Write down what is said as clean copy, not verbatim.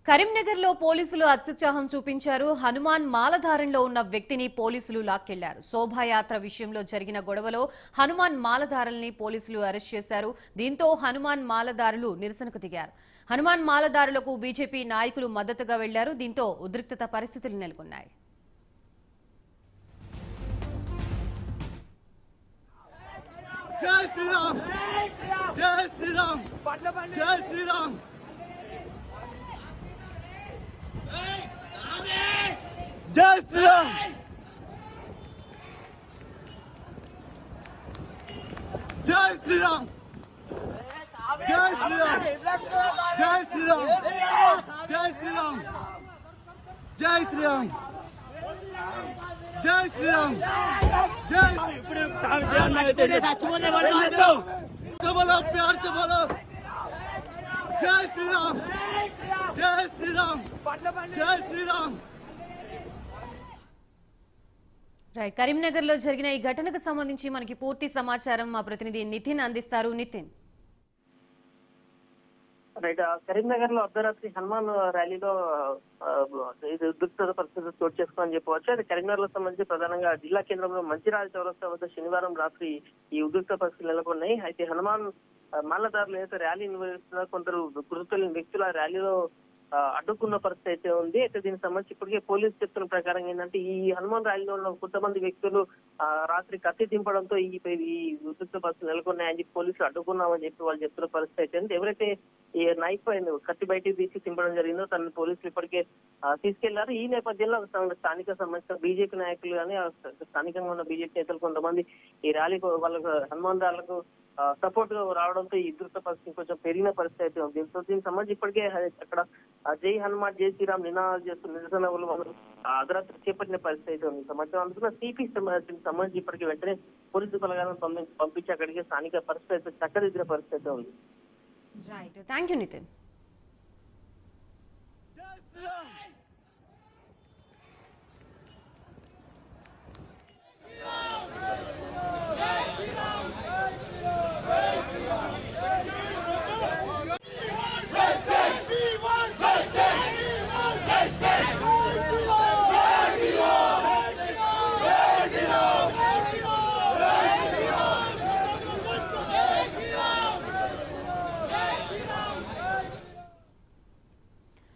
కరీంనగర్లో పోలీసులు అత్యుత్సాహం చూపించారు. హనుమాన్ మాలధారంలో ఉన్న వ్యక్తిని పోలీసులు లాక్కెళ్లారు. శోభాయాత్ర విషయంలో జరిగిన గొడవలో హనుమాన్ మాలధారుల్ని పోలీసులు అరెస్ట్ చేశారు. దీంతో హనుమాన్ మాలధారులు నిరసనకు దిగారు. హనుమాన్ మాలధారులకు బీజేపీ నాయకులు మద్దతుగా వెళ్లారు. దీంతో ఉద్రిక్తత పరిస్థితులు నెలకొన్నాయి. జై శ్రీరామ్ జై శ్రీరామ్ జై శ్రీరామ్ జై శ్రీరామ్ జై శ్రీరామ్ జై శ్రీరామ్ జై శ్రీరామ్ జై శ్రీరామ్ జై శ్రీరామ్ జై శ్రీరామ్ జై बोलो प्यार से बोलो जय श्री राम जय श्री राम जय श्री राम రైట్ కరీంనగర్ లో జరిగిన ఈ ఘటనకు సంబంధించి మనకి పూర్తి సమాచారం మా ప్రతినిధి నితిన్ అందిస్తారు. నితిన్ రైట్ కరీంనగర్ లో అర్ధరాత్రి హనుమాన్ ర్యాలీలో ఇది ఉద్రిక్త పరిస్థితులు చోటు చేసుకోవాలని చెప్పవచ్చు. అది కరీంనగర్ లో సంబంధించి ప్రధానంగా జిల్లా కేంద్రంలో మంచిరాజ చౌరస్తా వద్ద శనివారం రాత్రి ఈ ఉద్రిక్త పరిస్థితులు నెలకొన్నాయి. అయితే హనుమాన్ మాలదారులు ఏదైతే ర్యాలీ నిర్వహిస్తున్నారో కొందరు గుర్తులేని వ్యక్తుల ర్యాలీలో అడ్డుకున్న పరిస్థితి అయితే ఉంది. అయితే దీనికి సంబంధించి ఇప్పటికే పోలీసు చెప్తున్న ప్రకారం ఏంటంటే ఈ హనుమాన్ ర్యాలీలో ఉన్న కొంతమంది వ్యక్తులు రాత్రి కత్తి దింపడంతో ఈ ఉద్రిక్త పరిస్థితులు నెలకొన్నాయని చెప్పి పోలీసులు అడ్డుకున్నామని చెప్పి వాళ్ళు చెప్తున్న పరిస్థితి అయితే ఉంది. ఎవరైతే ఈ నైఫ్ కత్తి బయటికి తీసి తింపడం జరిగిందో తనని పోలీసులు ఇప్పటికే తీసుకెళ్లారు. ఈ నేపథ్యంలో స్థానిక సంబంధించిన బీజేపీ నాయకులు కానీ స్థానికంగా ఉన్న బీజేపీ నేతలు కొంతమంది ఈ ర్యాలీకి వాళ్ళకు హనుమాన్ ర్యాలీలకు సపోర్ట్ గా రావడంతో ఈ ఉద్రిక్త పరిస్థితి కొంచెం పెరిగిన పరిస్థితి అయితే ఉంది. సో దీనికి సంబంధించి ఇప్పటికే అక్కడ జై హనుమాన్ జై శ్రీరామ్ నినాదాలు చేస్తున్న నిరసనలు అర్ధరాత్రి చేపట్టిన పరిస్థితి అయితే ఉంది. సమాచారం అందుకున్న సిపి సంబంధించి ఇప్పటికీ వెంటనే పోలీసు బలగాలను పంపించి అక్కడికి స్థానిక పరిస్థితి అయితే చక్కదిద్దిన పరిస్థితి అయితే ఉంది. Right thank you Nitin. జై